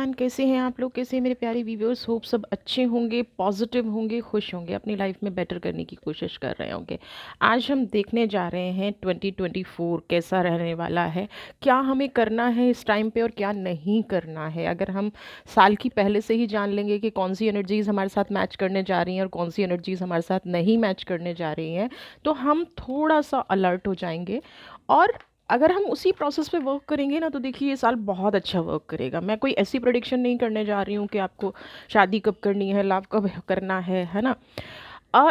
Everyone, कैसे हैं आप लोग? कैसे हैं मेरे प्यारे व्यूअर्स? होप सब अच्छे होंगे, पॉजिटिव होंगे, खुश होंगे, अपनी लाइफ में बेटर करने की कोशिश कर रहे होंगे। आज हम देखने जा रहे हैं 2024 कैसा रहने वाला है, क्या हमें करना है इस टाइम पे और क्या नहीं करना है। अगर हम साल की पहले से ही जान लेंगे कि कौन सी एनर्जीज़ हमारे साथ मैच करने जा रही हैं और कौन सी एनर्जीज़ हमारे साथ नहीं मैच करने जा रही हैं, तो हम थोड़ा सा अलर्ट हो जाएंगे। और अगर हम उसी प्रोसेस पे वर्क करेंगे ना, तो देखिए ये साल बहुत अच्छा वर्क करेगा। मैं कोई ऐसी प्रेडिक्शन नहीं करने जा रही हूँ कि आपको शादी कब करनी है, लव कब करना है ना।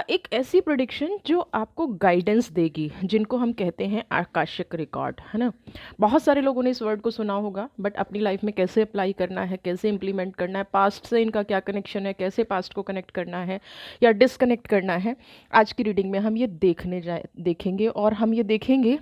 एक ऐसी प्रेडिक्शन जो आपको गाइडेंस देगी, जिनको हम कहते हैं आकाशिक रिकॉर्ड, है ना। बहुत सारे लोगों ने इस वर्ड को सुना होगा, बट अपनी लाइफ में कैसे अप्लाई करना है, कैसे इंप्लीमेंट करना है, पास्ट से इनका क्या कनेक्शन है, कैसे पास्ट को कनेक्ट करना है या डिसकनेक्ट करना है, आज की रीडिंग में हम ये देखेंगे। और हम ये देखेंगे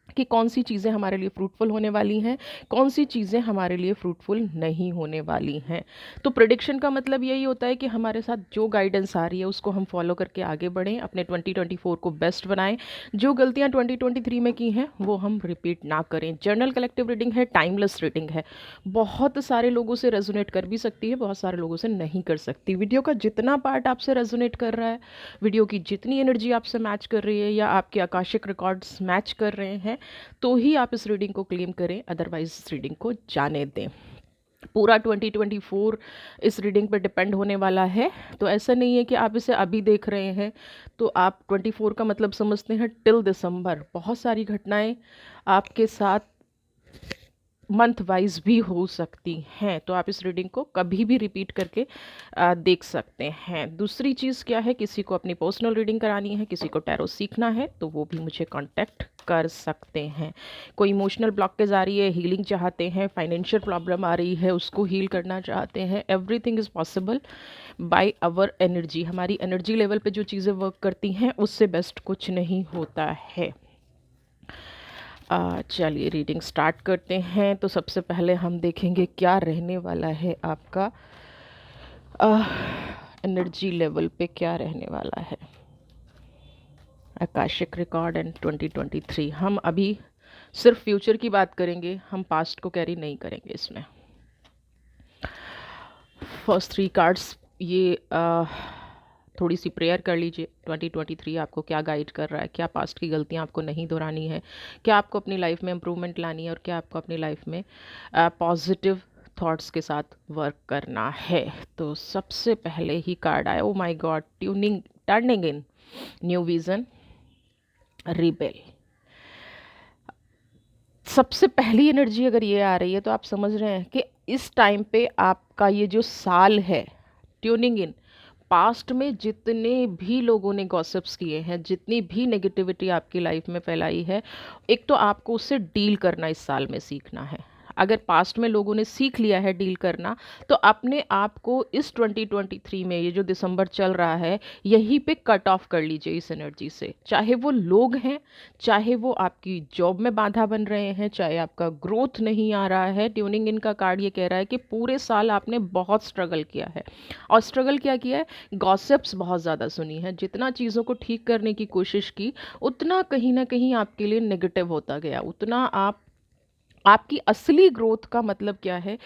कि कौन सी चीज़ें हमारे लिए फ्रूटफुल होने वाली हैं, कौन सी चीज़ें हमारे लिए फ्रूटफुल नहीं होने वाली हैं। तो प्रेडिक्शन का मतलब यही होता है कि हमारे साथ जो गाइडेंस आ रही है उसको हम फॉलो करके आगे बढ़ें, अपने 2024 को बेस्ट बनाएं। जो गलतियां 2023 में की हैं वो हम रिपीट ना करें। जर्नल कलेक्टिव रीडिंग है, टाइमलेस रीडिंग है, बहुत सारे लोगों से रेजोनेट कर भी सकती है, बहुत सारे लोगों से नहीं कर सकती। वीडियो का जितना पार्ट आपसे रेजोनेट कर रहा है, वीडियो की जितनी एनर्जी आपसे मैच कर रही है या आपके आकाशिक रिकॉर्ड्स मैच कर रहे हैं, तो ही आप इस रीडिंग को क्लेम करें, अदरवाइज इस रीडिंग को जाने दें। पूरा 2024 इस रीडिंग पर डिपेंड होने वाला है। तो ऐसा नहीं है कि आप इसे अभी देख रहे हैं तो आप 24 का मतलब समझते हैं टिल दिसंबर। बहुत सारी घटनाएं आपके साथ मंथ वाइज भी हो सकती हैं, तो आप इस रीडिंग को कभी भी रिपीट करके देख सकते हैं। दूसरी चीज़ क्या है, किसी को अपनी पर्सनल रीडिंग करानी है, किसी को टैरो सीखना है, तो वो भी मुझे कांटेक्ट कर सकते हैं। कोई इमोशनल ब्लॉकेज आ रही है, हीलिंग चाहते हैं, फाइनेंशियल प्रॉब्लम आ रही है, उसको हील करना चाहते हैं, everything is possible by our energy. हमारी एनर्जी लेवल पे जो चीज़ें वर्क करती हैं उससे बेस्ट कुछ नहीं होता है। चलिए रीडिंग स्टार्ट करते हैं। तो सबसे पहले हम देखेंगे क्या रहने वाला है आपका एनर्जी लेवल पे, क्या रहने वाला है आकाशिक रिकॉर्ड एंड 2023। हम अभी सिर्फ फ्यूचर की बात करेंगे, हम पास्ट को कैरी नहीं करेंगे इसमें। फर्स्ट 3 कार्ड्स ये थोड़ी सी प्रेयर कर लीजिए। 2023 आपको क्या गाइड कर रहा है, क्या पास्ट की गलतियां आपको नहीं दोहरानी है, क्या आपको अपनी लाइफ में इम्प्रूवमेंट लानी है और क्या आपको अपनी लाइफ में पॉजिटिव थॉट्स के साथ वर्क करना है। तो सबसे पहले ही कार्ड आया, oh my God, turning in new vision, rebel. सबसे पहली एनर्जी अगर ये आ रही है तो आप समझ रहे हैं कि इस टाइम पे आपका ये जो साल है, ट्यूनिंग इन, पास्ट में जितने भी लोगों ने गॉसिप्स किए हैं, जितनी भी नेगेटिविटी आपकी लाइफ में फैलाई है, एक तो आपको उससे डील करना इस साल में सीखना है। अगर पास्ट में लोगों ने सीख लिया है डील करना, तो अपने आप को इस 2023 में, ये जो दिसंबर चल रहा है, यहीं पे कट ऑफ कर लीजिए इस एनर्जी से। चाहे वो लोग हैं, चाहे वो आपकी जॉब में बाधा बन रहे हैं, चाहे आपका ग्रोथ नहीं आ रहा है। ट्यूनिंग इन का कार्ड ये कह रहा है कि पूरे साल आपने बहुत स्ट्रगल किया है। और स्ट्रगल क्या किया है? गॉसिप्स बहुत ज़्यादा सुनी है। जितना चीज़ों को ठीक करने की कोशिश की, उतना कहीं ना कहीं आपके लिए नेगेटिव होता गया, उतना आपकी असली ग्रोथ का मतलब क्या है,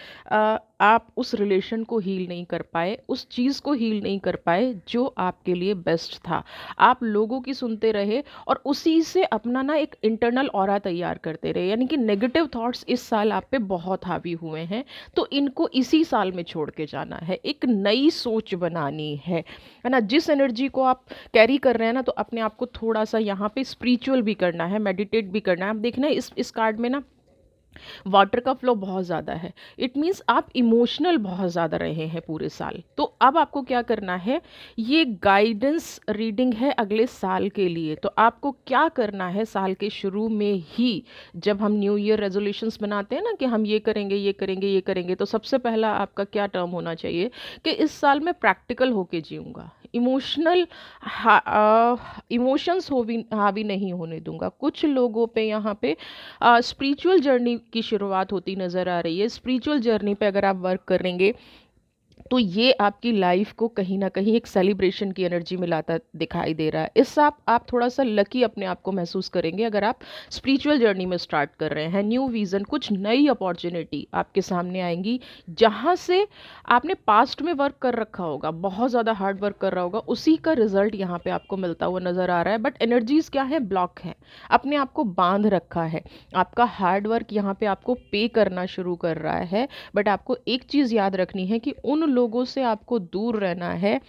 आप उस रिलेशन को हील नहीं कर पाए, उस चीज़ को हील नहीं कर पाए जो आपके लिए बेस्ट था। आप लोगों की सुनते रहे और उसी से अपना ना एक इंटरनल ऑरा तैयार करते रहे, यानी कि नेगेटिव थॉट्स इस साल आप पे बहुत हावी हुए हैं। तो इनको इसी साल में छोड़ के जाना है, एक नई सोच बनानी है ना। जिस एनर्जी को आप कैरी कर रहे हैं ना, तो अपने आप को थोड़ा सा यहाँ पे स्पिरिचुअल भी करना है, मेडिटेट भी करना है। आप देखना इस कार्ड में ना वाटर का फ्लो बहुत ज़्यादा है। इट मीन्स आप इमोशनल बहुत ज़्यादा रहे हैं पूरे साल। तो अब आपको क्या करना है, ये गाइडेंस रीडिंग है अगले साल के लिए। तो आपको क्या करना है साल के शुरू में ही, जब हम न्यू ईयर रेजोल्यूशंस बनाते हैं ना कि हम ये करेंगे ये करेंगे ये करेंगे, तो सबसे पहला आपका क्या टर्म होना चाहिए कि इस साल मैं प्रैक्टिकल होके जीऊँगा, इमोशनल इमोशंस हावी नहीं होने दूंगा। कुछ लोगों पे यहाँ पे स्पिरिचुअल जर्नी की शुरुआत होती नज़र आ रही है। स्पिरिचुअल जर्नी पे अगर आप वर्क करेंगे तो ये आपकी लाइफ को कहीं न कहीं एक सेलिब्रेशन की एनर्जी में लाता दिखाई दे रहा है। इससे आप थोड़ा-सा लकी अपने आप को महसूस करेंगे अगर आप स्पिरिचुअल जर्नी में स्टार्ट कर रहे हैं। न्यू विज़न, कुछ नई अपॉर्च्युनिटी आपके सामने आएँगी, जहाँ से आपने पास्ट में वर्क कर रखा होगा, बहुत ज़्यादा हार्ड वर्क कर रहा होगा, उसी का रिज़ल्ट यहाँ पे आपको मिलता हुआ नज़र आ रहा है। बट एनर्जीज़ क्या है? ब्लॉक हैं, अपने आप को बाँध रखा है। आपका हार्ड वर्क यहाँ पे आपको पे करना शुरू कर रहा है। बट आपको एक चीज़ याद रखनी है कि उन लोगों से आपको दूर रहना है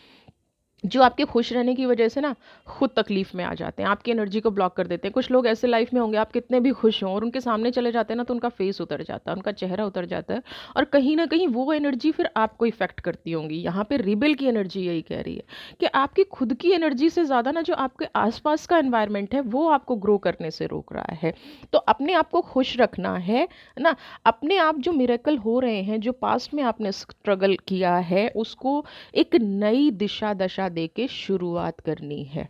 जो आपके खुश रहने की वजह से ना खुद तकलीफ में आ जाते हैं, आपकी एनर्जी को ब्लॉक कर देते हैं। कुछ लोग ऐसे लाइफ में होंगे, आप कितने भी खुश हों और उनके सामने चले जाते हैं ना, तो उनका फेस उतर जाता है, उनका चेहरा उतर जाता है, और कहीं ना कहीं वो एनर्जी फिर आपको इफेक्ट करती होंगी। यहाँ पे रिबेल की एनर्जी यही कह रही है कि आपकी खुद की एनर्जी से ज़्यादा ना जो आपके आसपास का एनवायरनमेंट है वो आपको ग्रो करने से रोक रहा है। तो अपने आप को खुश रखना है ना। अपने आप जो मिरेकल हो रहे हैं, जो पास्ट में आपने स्ट्रगल किया है, उसको एक नई दिशा दशा देके शुरुआत करनी है।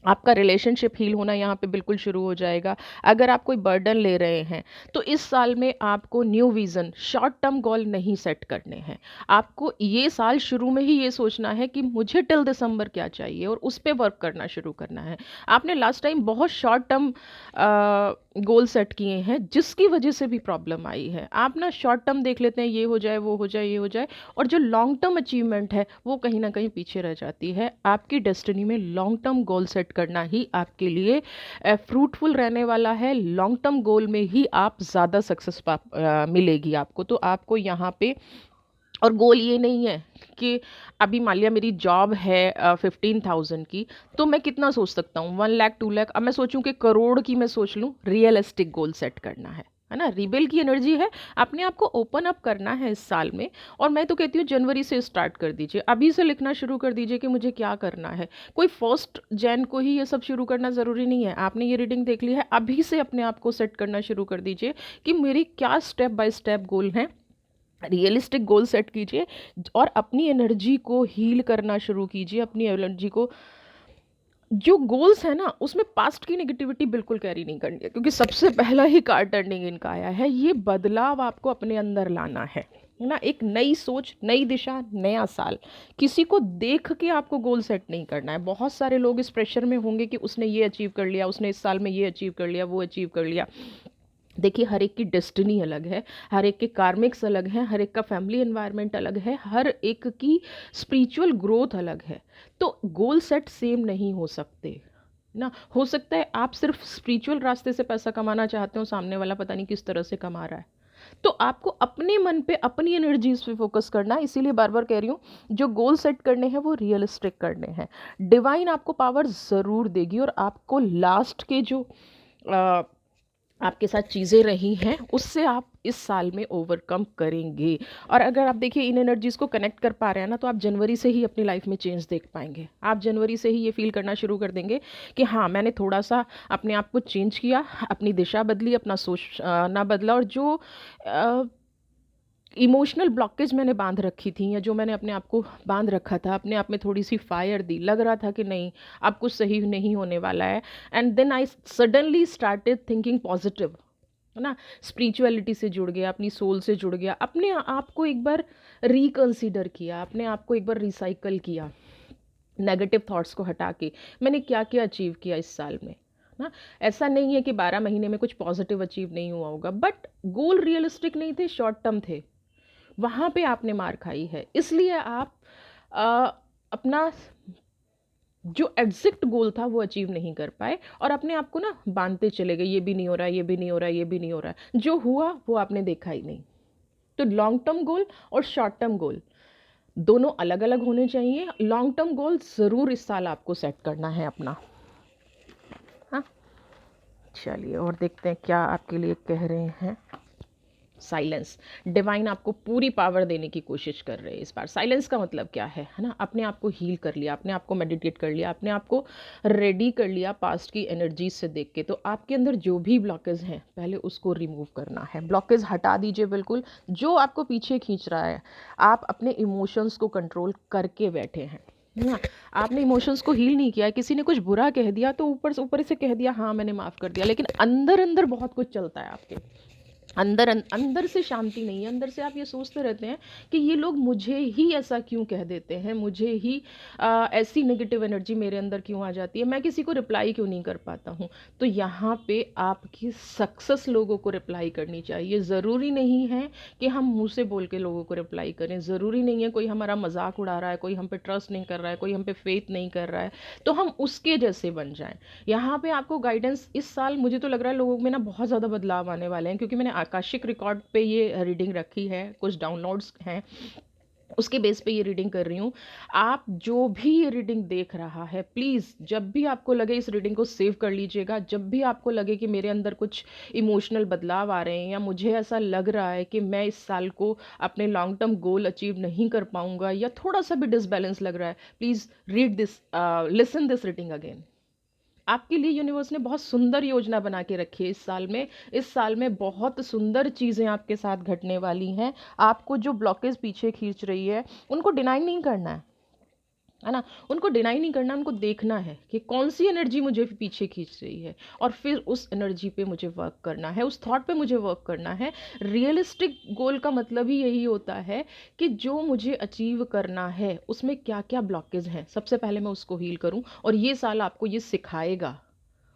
आपका रिलेशनशिप हील होना यहाँ पे बिल्कुल शुरू हो जाएगा। अगर आप कोई बर्डन ले रहे हैं, तो इस साल में आपको new vision, short term goal नहीं सेट करने हैं। आपको ये साल शुरू में ही ये सोचना है कि मुझे टिल दिसंबर क्या चाहिए, और उस पे वर्क करना शुरू करना है। आपने लास्ट टाइम बहुत शॉर्ट टर्म गोल सेट किए हैं, जिसकी वजह से भी प्रॉब्लम आई है। आप ना शॉर्ट टर्म देख लेते हैं, ये हो जाए, वो हो जाए, ये हो जाए, और जो लॉन्ग टर्म अचीवमेंट है वो कहीं ना कहीं पीछे रह जाती है। आपकी डेस्टिनी में लॉन्ग टर्म गोल सेट करना ही आपके लिए फ्रूटफुल रहने वाला है। लॉन्ग टर्म गोल में ही आप ज़्यादा सक्सेस मिलेगी आपको। तो आपको यहाँ पे, और गोल ये नहीं है कि अभी मान लिया मेरी जॉब है 15,000 की, तो मैं कितना सोच सकता हूँ, 1 लाख 2 लाख। अब मैं सोचूं कि करोड़ की मैं सोच लूँ, रियलिस्टिक गोल सेट करना है ना। रिबेल की एनर्जी है, अपने आप को ओपन अप करना है इस साल में। और मैं तो कहती हूँ जनवरी से स्टार्ट कर दीजिए, अभी से लिखना शुरू कर दीजिए कि मुझे क्या करना है। कोई 1 जैन को ही ये सब शुरू करना ज़रूरी नहीं है। आपने ये रीडिंग देख ली है, अभी से अपने आप को सेट करना शुरू कर दीजिए कि मेरी क्या स्टेप बाय स्टेप गोल हैं। रियलिस्टिक गोल सेट कीजिए और अपनी एनर्जी को हील करना शुरू कीजिए। अपनी एनर्जी को, जो गोल्स है ना, उसमें पास्ट की नेगेटिविटी बिल्कुल कैरी नहीं करनी है, क्योंकि सबसे पहला ही कार्ड टर्निंग इनका आया है। ये बदलाव आपको अपने अंदर लाना है ना। एक नई सोच, नई दिशा, नया साल। किसी को देख के आपको गोल सेट नहीं करना है। बहुत सारे लोग इस प्रेशर में होंगे कि उसने ये अचीव कर लिया, उसने इस साल में ये अचीव कर लिया, वो अचीव कर लिया। देखिए, हर एक की डेस्टिनी अलग है, हर एक के कार्मिक्स अलग हैं, हर एक का फैमिली एनवायरनमेंट अलग है, हर एक की स्पिरिचुअल ग्रोथ अलग है। तो गोल सेट सेम नहीं हो सकते ना। हो सकता है आप सिर्फ स्पिरिचुअल रास्ते से पैसा कमाना चाहते हो, सामने वाला पता नहीं किस तरह से कमा रहा है। तो आपको अपने मन पे, अपनी एनर्जीज पे फोकस करना है। इसीलिए बार बार कह रही हूँ, जो गोल सेट करने हैं वो रियलिस्टिक करने हैं। डिवाइन आपको पावर ज़रूर देगी, और आपको लास्ट के जो आपके साथ चीज़ें रही हैं, उससे आप इस साल में ओवरकम करेंगे। और अगर आप देखिए इन एनर्जीज़ को कनेक्ट कर पा रहे हैं ना, तो आप जनवरी से ही अपनी लाइफ में चेंज देख पाएंगे। आप जनवरी से ही ये फील करना शुरू कर देंगे कि हाँ, मैंने थोड़ा सा अपने आप को चेंज किया, अपनी दिशा बदली, अपना सोच ना बदला, और जो इमोशनल ब्लॉकेज मैंने बांध रखी थी, या जो मैंने अपने आप को बांध रखा था, अपने आप में थोड़ी सी फायर दी, लग रहा था कि नहीं अब कुछ सही नहीं होने वाला है। And then I suddenly started thinking positive, है ना। स्पिरिचुअलिटी से जुड़ गया, अपनी सोल से जुड़ गया, अपने आप को एक बार रिकंसीडर किया, अपने आप को एक बार रिसाइकल किया, नेगेटिव थॉट्स को हटा के मैंने क्या क्या अचीव किया इस साल में ना। ऐसा नहीं है कि 12 महीने में कुछ पॉजिटिव अचीव नहीं हुआ होगा, बट गोल रियलिस्टिक नहीं थे, शॉर्ट टर्म थे। वहाँ पे आपने मार खाई है, इसलिए आप अ, अपना जो एग्जैक्ट गोल था वो अचीव नहीं कर पाए, और अपने आप को ना बांधते चले गए, ये भी नहीं हो रहा है, ये भी नहीं हो रहा है, ये भी नहीं हो रहा है। जो हुआ वो आपने देखा ही नहीं। तो लॉन्ग टर्म गोल और शॉर्ट टर्म गोल दोनों अलग अलग होने चाहिए। लॉन्ग टर्म गोल ज़रूर इस साल आपको सेट करना है अपना। हाँ, चलिए और देखते हैं क्या आपके लिए कह रहे हैं। साइलेंस, डिवाइन आपको पूरी पावर देने की कोशिश कर रहे हैं इस बार। साइलेंस का मतलब क्या है ना, अपने आप को हील कर लिया, अपने आप को मेडिटेट कर लिया, अपने आप को रेडी कर लिया पास्ट की एनर्जीज से देख के। तो आपके अंदर जो भी ब्लॉकेज हैं, पहले उसको रिमूव करना है। ब्लॉकेज हटा दीजिए बिल्कुल, जो आपको पीछे खींच रहा है। आप अपने इमोशंस को कंट्रोल करके बैठे हैं ना, आपने इमोशंस को हील नहीं किया है। किसी ने कुछ बुरा कह दिया तो ऊपर से कह दिया हाँ मैंने माफ़ कर दिया, लेकिन अंदर अंदर बहुत कुछ चलता है आपके। अंदर से शांति नहीं है। अंदर से आप ये सोचते रहते हैं कि ये लोग मुझे ही ऐसा क्यों कह देते हैं, मुझे ही ऐसी नेगेटिव एनर्जी मेरे अंदर क्यों आ जाती है, मैं किसी को रिप्लाई क्यों नहीं कर पाता हूँ। तो यहाँ पे आपकी सक्सेस लोगों को रिप्लाई करनी चाहिए। ज़रूरी नहीं है कि हम मुंह से बोल के लोगों को रिप्लाई करें, ज़रूरी नहीं है कोई हमारा मजाक उड़ा रहा है, कोई हम पे ट्रस्ट नहीं कर रहा है, कोई हम पे फेथ नहीं कर रहा है तो हम उसके जैसे बन जाएं। यहाँ पे आपको गाइडेंस इस साल मुझे तो लग रहा है लोगों में ना बहुत ज़्यादा बदलाव आने वाले हैं, क्योंकि मैंने आकाशिक रिकॉर्ड पे ये रीडिंग रखी है, कुछ डाउनलोड्स हैं, उसके बेस पे ये रीडिंग कर रही हूँ। आप जो भी ये रीडिंग देख रहा है, प्लीज़ जब भी आपको लगे इस रीडिंग को सेव कर लीजिएगा। जब भी आपको लगे कि मेरे अंदर कुछ इमोशनल बदलाव आ रहे हैं या मुझे ऐसा लग रहा है कि मैं इस साल को अपने लॉन्ग टर्म गोल अचीव नहीं कर पाऊंगा या थोड़ा सा भी डिसबैलेंस लग रहा है, please read this, listen this reading again. आपके लिए यूनिवर्स ने बहुत सुंदर योजना बना के रखी है इस साल में। इस साल में बहुत सुंदर चीज़ें आपके साथ घटने वाली हैं। आपको जो ब्लॉकेज पीछे खींच रही है उनको डिनाई नहीं करना है ना, उनको डिनाई नहीं करना, उनको देखना है कि कौन सी एनर्जी मुझे पीछे खींच रही है और फिर उस एनर्जी पे मुझे वर्क करना है, उस थॉट पे मुझे वर्क करना है। रियलिस्टिक गोल का मतलब ही यही होता है कि जो मुझे अचीव करना है उसमें क्या क्या ब्लॉकेज हैं, सबसे पहले मैं उसको हील करूं। और ये साल आपको ये सिखाएगा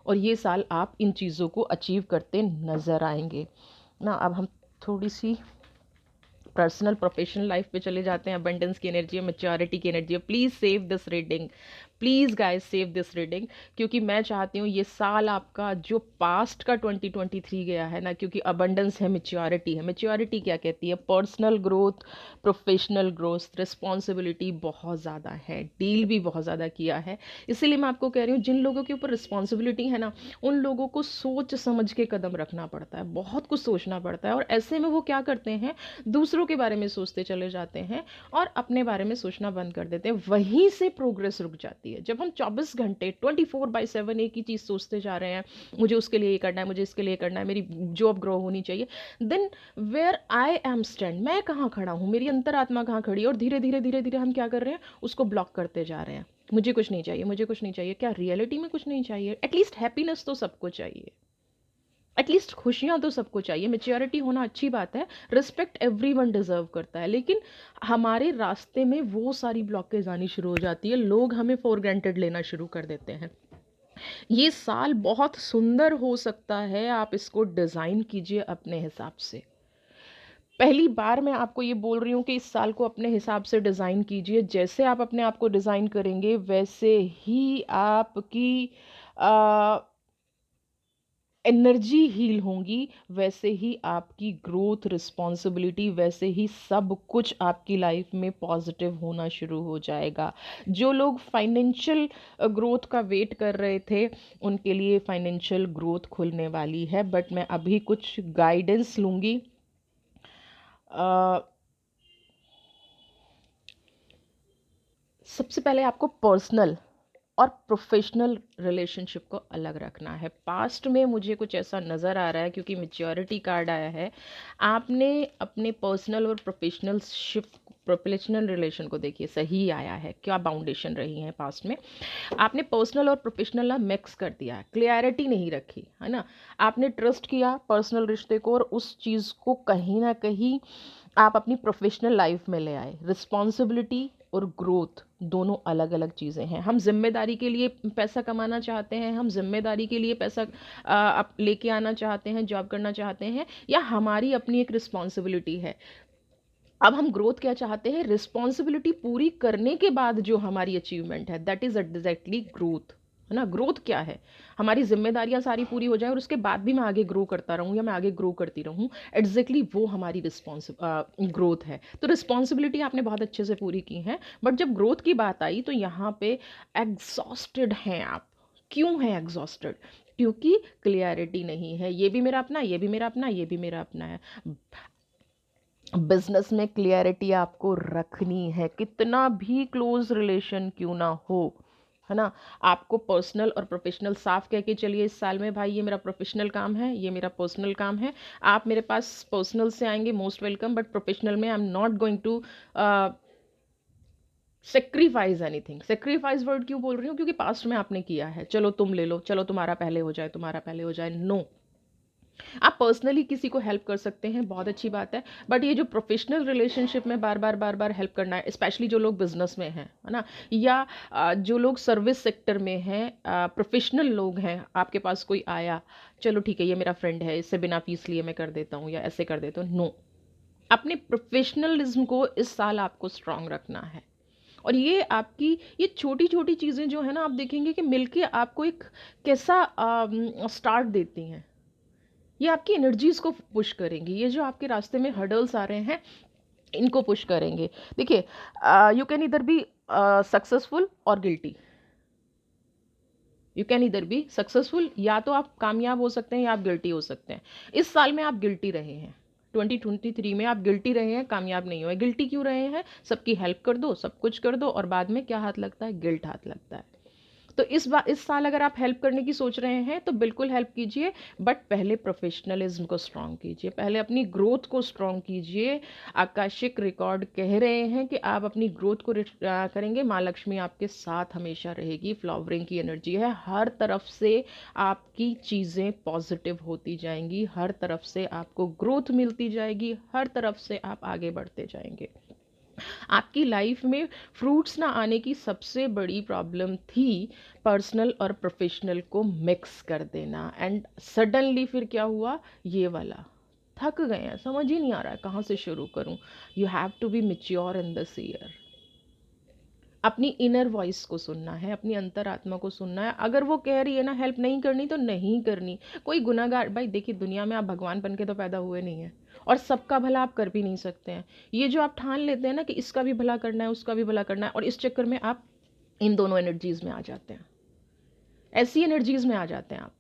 और ये साल आप इन चीज़ों को अचीव करते नज़र आएंगे ना। अब हम थोड़ी सी पर्सनल प्रोफेशनल लाइफ पे चले जाते हैं। अबंडेंस की एनर्जी है, मैच्योरिटी की एनर्जी है। Please save this reading, please guys save this reading, क्योंकि मैं चाहती हूँ ये साल आपका जो पास्ट का 2023 गया है ना, क्योंकि अबंडेंस है, मैच्योरिटी है। मैच्योरिटी क्या कहती है? Personal growth, professional growth, responsibility बहुत ज़्यादा है, डील भी बहुत ज़्यादा किया है। इसीलिए मैं आपको कह रही हूँ जिन लोगों के ऊपर रिस्पॉन्सिबिलिटी है ना, उन लोगों को सोच समझ के कदम रखना पड़ता है, बहुत कुछ सोचना पड़ता है। और ऐसे में वो क्या करते हैं, दूसरों के बारे में सोचते चले जाते हैं और अपने बारे में सोचना बंद कर देते हैं। वहीं से प्रोग्रेस रुक जाती है। जब हम 24 घंटे 24/7 एक ही चीज़ सोचते जा रहे हैं, मुझे उसके लिए ये करना है, मुझे इसके लिए करना है, मेरी जॉब ग्रो होनी चाहिए, then where I am stand, मैं कहाँ खड़ा हूँ, मेरी अंतरात्मा कहाँ खड़ी है। और धीरे धीरे धीरे धीरे हम क्या कर रहे हैं, उसको ब्लॉक करते जा रहे हैं। मुझे कुछ नहीं चाहिए, मुझे कुछ नहीं चाहिए। क्या रियलिटी में कुछ नहीं चाहिए? एटलीस्ट हैप्पीनेस तो सबको चाहिए, एटलीस्ट खुशियाँ तो सबको चाहिए। मेच्योरिटी होना अच्छी बात है, रिस्पेक्ट एवरीवन डिजर्व करता है, लेकिन हमारे रास्ते में वो सारी ब्लॉकेज आनी शुरू हो जाती है, लोग हमें फॉर ग्रांटेड लेना शुरू कर देते हैं। ये साल बहुत सुंदर हो सकता है, आप इसको डिज़ाइन कीजिए अपने हिसाब से। पहली बार मैं आपको ये बोल रही हूँ कि इस साल को अपने हिसाब से डिज़ाइन कीजिए। जैसे आप अपने आप को डिज़ाइन करेंगे वैसे ही आपकी एनर्जी हील होंगी, वैसे ही आपकी ग्रोथ, रिस्पॉन्सिबिलिटी, वैसे ही सब कुछ आपकी लाइफ में पॉजिटिव होना शुरू हो जाएगा। जो लोग फाइनेंशियल ग्रोथ का वेट कर रहे थे, उनके लिए फाइनेंशियल ग्रोथ खुलने वाली है। बट मैं अभी कुछ गाइडेंस लूँगी। सबसे पहले आपको पर्सनल और प्रोफेशनल रिलेशनशिप को अलग रखना है। पास्ट में मुझे कुछ ऐसा नज़र आ रहा है, क्योंकि मैच्योरिटी कार्ड आया है, आपने अपने पर्सनल और प्रोफेशनल रिलेशन को देखिए, सही आया है, क्या बाउंडेशन रही है पास्ट में। आपने पर्सनल और प्रोफेशनल ना मिक्स कर दिया है, क्लियरिटी नहीं रखी है ना। आपने ट्रस्ट किया पर्सनल रिश्ते को और उस चीज़ को कहीं ना कहीं आप अपनी प्रोफेशनल लाइफ में ले आए। रिस्पॉन्सिबिलिटी और ग्रोथ दोनों अलग अलग चीज़ें हैं। हम जिम्मेदारी के लिए पैसा कमाना चाहते हैं, हम जिम्मेदारी के लिए पैसा लेके आना चाहते हैं, जॉब करना चाहते हैं, या हमारी अपनी एक रिस्पॉन्सिबिलिटी है। अब हम ग्रोथ क्या चाहते हैं, रिस्पॉन्सिबिलिटी पूरी करने के बाद जो हमारी अचीवमेंट है, दैट इज एग्जैक्टली ग्रोथ, है ना। ग्रोथ क्या है, हमारी जिम्मेदारियां सारी पूरी हो जाए और उसके बाद भी मैं आगे ग्रो करता रहूं या मैं आगे ग्रो करती रहूं, एग्जैक्टली वो हमारी ग्रोथ है। तो रिस्पॉन्सिबिलिटी आपने बहुत अच्छे से पूरी की है, बट जब ग्रोथ की बात आई तो यहाँ पे एग्जॉस्टेड हैं आप। क्यों है एग्जॉस्टेड? क्योंकि क्लियरिटी नहीं है, ये भी मेरा अपना, ये भी मेरा अपना, ये भी मेरा अपना है। बिजनेस में क्लियरिटी आपको रखनी है, कितना भी क्लोज रिलेशन क्यों ना हो, है ना। आपको पर्सनल और प्रोफेशनल साफ कह के चलिए इस साल में, भाई ये मेरा प्रोफेशनल काम है, ये मेरा पर्सनल काम है। आप मेरे पास पर्सनल से आएंगे, मोस्ट वेलकम, बट प्रोफेशनल में I am not going to sacrifice anything. Sacrifice word क्यों बोल रही हूँ, क्योंकि पास्ट में आपने किया है, चलो तुम ले लो, चलो तुम्हारा पहले हो जाए, तुम्हारा पहले हो जाए, नो। आप पर्सनली किसी को हेल्प कर सकते हैं, बहुत अच्छी बात है। बट ये जो प्रोफेशनल रिलेशनशिप में बार बार हेल्प करना है, स्पेशली जो लोग बिजनेस में हैं, है ना, या जो लोग सर्विस सेक्टर में हैं, प्रोफेशनल लोग हैं, आपके पास कोई आया, चलो ठीक है ये मेरा फ्रेंड है, इससे बिना फीस लिए मैं कर देता हूँ या ऐसे कर देता हूँ, नो। अपने प्रोफेशनलिज्म को इस साल आपको स्ट्रांग रखना है। और ये आपकी ये छोटी छोटी चीज़ें जो है ना, आप देखेंगे कि मिलके आपको एक कैसा स्टार्ट देती हैं। ये आपकी एनर्जीज को पुश करेंगी, ये जो आपके रास्ते में हर्डल्स आ रहे हैं इनको पुश करेंगे। देखिए, यू कैन इधर बी सक्सेसफुल और गिल्टी। यू कैन इधर बी सक्सेसफुल, या तो आप कामयाब हो सकते हैं या आप गिल्टी हो सकते हैं। इस साल में आप गिल्टी रहे हैं, 2023 में आप गिल्टी रहे हैं, कामयाब नहीं हुए। गिल्टी क्यों रहे हैं? सबकी हेल्प कर दो, सब कुछ कर दो, और बाद में क्या हाथ लगता है? गिल्ट हाथ लगता है। तो इस साल अगर आप हेल्प करने की सोच रहे हैं तो बिल्कुल हेल्प कीजिए, बट पहले प्रोफेशनलिज्म को स्ट्रांग कीजिए, पहले अपनी ग्रोथ को स्ट्रांग कीजिए। आकाशिक रिकॉर्ड कह रहे हैं कि आप अपनी ग्रोथ को करेंगे, माँ लक्ष्मी आपके साथ हमेशा रहेगी, फ्लावरिंग की एनर्जी है, हर तरफ से आपकी चीज़ें पॉजिटिव होती जाएंगी, हर तरफ से आपको ग्रोथ मिलती जाएगी, हर तरफ से आप आगे बढ़ते जाएंगे। आपकी लाइफ में फ्रूट्स ना आने की सबसे बड़ी प्रॉब्लम थी पर्सनल और प्रोफेशनल को मिक्स कर देना, एंड सडनली फिर क्या हुआ? ये वाला थक गए हैं, समझ ही नहीं आ रहा है कहाँ से शुरू करूँ। You have to be mature in this year. अपनी इनर वॉइस को सुनना है, अपनी अंतरात्मा को सुनना है। अगर वो कह रही है ना हेल्प नहीं करनी तो नहीं करनी। कोई गुनाहगार, भाई देखिए दुनिया में आप भगवान बन के तो पैदा हुए नहीं हैं, और सबका भला आप कर भी नहीं सकते हैं। ये जो आप ठान लेते हैं ना कि इसका भी भला करना है उसका भी भला करना है, और इस चक्कर में आप इन दोनों एनर्जीज में आ जाते हैं, ऐसी एनर्जीज में आ जाते हैं आप।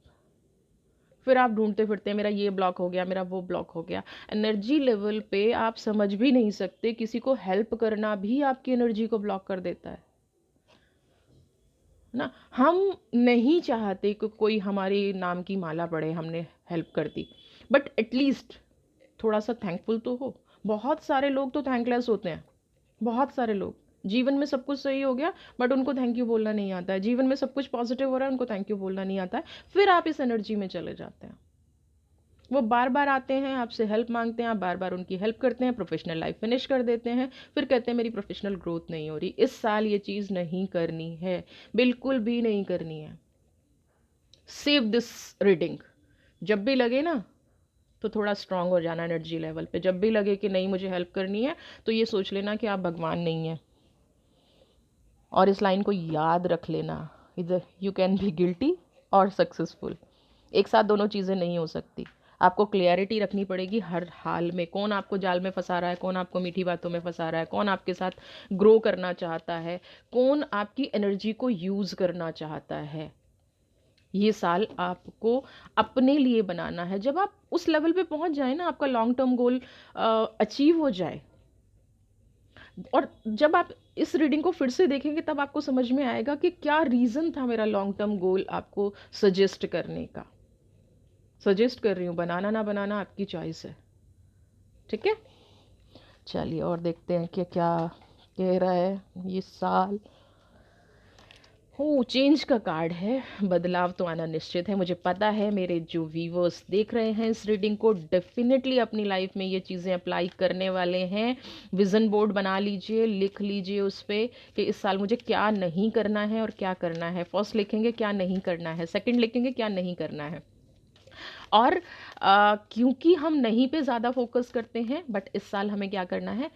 फिर आप ढूंढते फिरते हैं, मेरा ये ब्लॉक हो गया, मेरा वो ब्लॉक हो गया। एनर्जी लेवल पे आप समझ भी नहीं सकते, किसी को हेल्प करना भी आपकी एनर्जी को ब्लॉक कर देता है ना। हम नहीं चाहते कि कोई हमारे नाम की माला पड़े, हमने हेल्प कर दी, बट एटलीस्ट थोड़ा सा थैंकफुल तो हो। बहुत सारे लोग तो थैंकलेस होते हैं, बहुत सारे लोग, जीवन में सब कुछ सही हो गया बट उनको थैंक यू बोलना नहीं आता है, जीवन में सब कुछ पॉजिटिव हो रहा है उनको थैंक यू बोलना नहीं आता है। फिर आप इस एनर्जी में चले जाते हैं, वो बार बार आते हैं आपसे हेल्प मांगते हैं, आप बार बार उनकी हेल्प करते हैं, प्रोफेशनल लाइफ फिनिश कर देते हैं, फिर कहते हैं मेरी प्रोफेशनल ग्रोथ नहीं हो रही। इस साल ये चीज़ नहीं करनी है, बिल्कुल भी नहीं करनी है। Save this reading. जब भी लगे ना तो थोड़ा स्ट्रांग हो जाना एनर्जी लेवल पे। जब भी लगे कि नहीं मुझे हेल्प करनी है, तो ये सोच लेना कि आप भगवान नहीं हैं, और इस लाइन को याद रख लेना, इधर यू कैन बी गिल्टी और सक्सेसफुल। एक साथ दोनों चीज़ें नहीं हो सकती। आपको क्लियरिटी रखनी पड़ेगी हर हाल में, कौन आपको जाल में फंसा रहा है, कौन आपको मीठी बातों में फंसा रहा है, कौन आपके साथ ग्रो करना चाहता है, कौन आपकी एनर्जी को यूज़ करना चाहता है। ये साल आपको अपने लिए बनाना है। जब आप उस लेवल पे पहुंच जाए ना, आपका लॉन्ग टर्म गोल अचीव हो जाए, और जब आप इस रीडिंग को फिर से देखेंगे तब आपको समझ में आएगा कि क्या रीज़न था मेरा लॉन्ग टर्म गोल आपको सजेस्ट करने का। सजेस्ट कर रही हूँ, बनाना ना बनाना आपकी चॉइस है, ठीक है। चलिए और देखते हैं कि क्या कह रहा है ये साल। हो चेंज का कार्ड है, बदलाव तो आना निश्चित है। मुझे पता है मेरे जो व्यूवर्स देख रहे हैं इस रीडिंग को डेफिनेटली अपनी लाइफ में ये चीज़ें अप्लाई करने वाले हैं। विज़न बोर्ड बना लीजिए, लिख लीजिए उस पर कि इस साल मुझे क्या नहीं करना है और क्या करना है। फर्स्ट लिखेंगे क्या नहीं करना है, सेकंड लिखेंगे क्या नहीं करना है। और क्योंकि हम नहीं पे ज़्यादा फोकस करते हैं, बट इस साल हमें क्या करना है?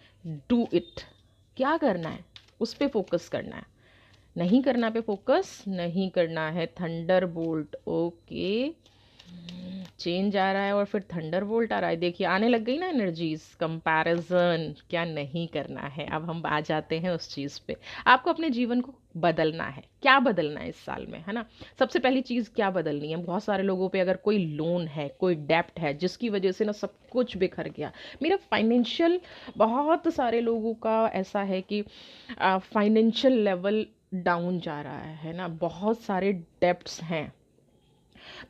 Do it. क्या करना है उस पर फोकस करना है, नहीं करना पे फोकस नहीं करना है। थंडर बोल्ट, ओके, चेंज आ रहा है और फिर थंडर बोल्ट आ रहा है। देखिए आने लग गई ना एनर्जीज। कंपैरिजन, क्या नहीं करना है। अब हम आ जाते हैं उस चीज़ पे। आपको अपने जीवन को बदलना है। क्या बदलना है इस साल में, है ना। सबसे पहली चीज़ क्या बदलनी है? बहुत सारे लोगों पे अगर कोई लोन है, कोई डेप्ट है, जिसकी वजह से ना सब कुछ बिखर गया। मेरा फाइनेंशियल, बहुत सारे लोगों का ऐसा है कि फाइनेंशियल लेवल डाउन जा रहा है ना। बहुत सारे डेप्ट्स हैं।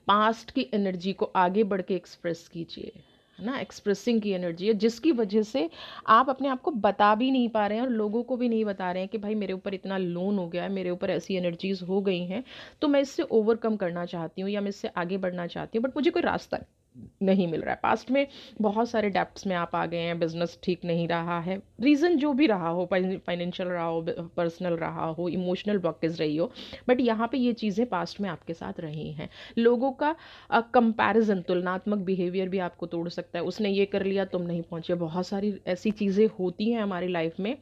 पास्ट की एनर्जी को आगे बढ़ के एक्सप्रेस कीजिए, है ना। एक्सप्रेसिंग की एनर्जी है जिसकी वजह से आप अपने आप को बता भी नहीं पा रहे हैं और लोगों को भी नहीं बता रहे हैं कि भाई मेरे ऊपर इतना लोन हो गया है, मेरे ऊपर ऐसी एनर्जीज हो गई हैं, तो मैं इससे ओवरकम करना चाहती हूँ या मैं इससे आगे बढ़ना चाहती हूँ, बट मुझे कोई रास्ता नहीं मिल रहा है। पास्ट में बहुत सारे डेप्ट्स में आप आ गए हैं, बिजनेस ठीक नहीं रहा है, रीज़न जो भी रहा हो, फाइनेंशियल रहा हो, पर्सनल रहा हो, इमोशनल ब्लॉकेज रही हो, बट यहाँ पे ये चीज़ें पास्ट में आपके साथ रही हैं। लोगों का कंपैरिजन, तुलनात्मक बिहेवियर भी आपको तोड़ सकता है। उसने ये कर लिया, तुम नहीं पहुंचे। बहुत सारी ऐसी चीज़ें होती हैं हमारी लाइफ में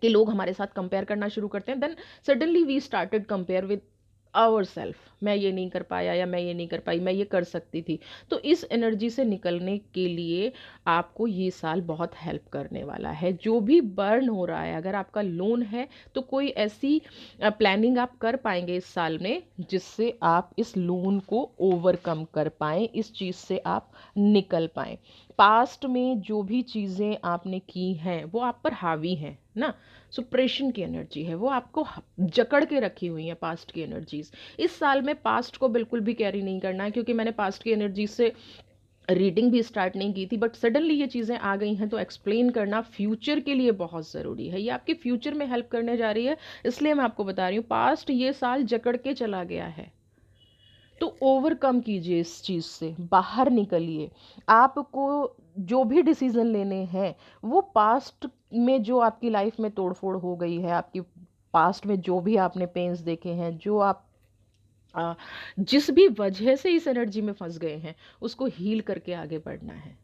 कि लोग हमारे साथ कंपेयर करना शुरू करते हैं। Then suddenly we started compare with ourself. मैं ये नहीं कर पाया, या मैं ये नहीं कर पाई, मैं ये कर सकती थी। तो इस एनर्जी से निकलने के लिए आपको ये साल बहुत हेल्प करने वाला है। जो भी बर्न हो रहा है, अगर आपका लोन है तो कोई ऐसी प्लानिंग आप कर पाएंगे इस साल में जिससे आप इस लोन को ओवरकम कर पाएँ, इस चीज़ से आप निकल पाएँ। पास्ट में जो भी चीज़ें आपने की हैं वो आप पर हावी हैं ना, सुप्रेशन की एनर्जी है, वो आपको जकड़ के रखी हुई है पास्ट की एनर्जीज। इस साल में पास्ट को बिल्कुल भी कैरी नहीं करना है, क्योंकि मैंने पास्ट की एनर्जी से रीडिंग भी स्टार्ट नहीं की थी, बट सडनली ये चीज़ें आ गई हैं, तो एक्सप्लेन करना फ्यूचर के लिए बहुत ज़रूरी है। ये आपके फ्यूचर में हेल्प करने जा रही है, इसलिए मैं आपको बता रही हूँ पास्ट ये साल जकड़ के चला गया है, तो ओवरकम कीजिए, इस चीज़ से बाहर निकलिए। आपको जो भी डिसीजन लेने हैं वो पास्ट में जो आपकी लाइफ में तोड़फोड़ हो गई है, आपकी पास्ट में जो भी आपने पेन्स देखे हैं, जो आप जिस भी वजह से इस एनर्जी में फंस गए हैं, उसको हील करके आगे बढ़ना है।